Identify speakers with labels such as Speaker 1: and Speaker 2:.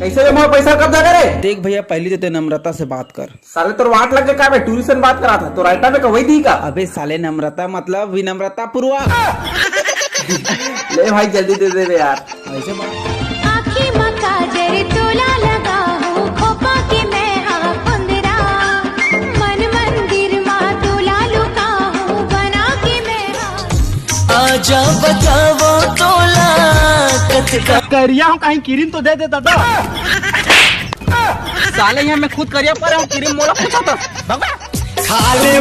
Speaker 1: कैसे मैं पैसा कब देगा रे?
Speaker 2: देख भैया पहले तो ते नम्रता से बात कर।
Speaker 1: साले तो वाट लग का मैं टूरिस्ट बात करा था तो रायता में वही थी का।
Speaker 2: अबे साले नम्रता मतलब विनम्रता पूर्वा।
Speaker 1: ले भाई जल्दी दे दे यार।
Speaker 2: ऐसे बात
Speaker 3: आँखी मका जर तोला लगा हूँ खोपा के मैं हाँ कुंदरा मन मंदिर माँ तोला लुका हूँ बना के मैं हाँ
Speaker 4: आजा बताओ तोला कतका
Speaker 5: करिया हूँ कहीं किरीम तो दे देता था।
Speaker 2: साले यहाँ मैं खुद करिया पर हूँ क्रीम मोला पूछा था।
Speaker 4: खाले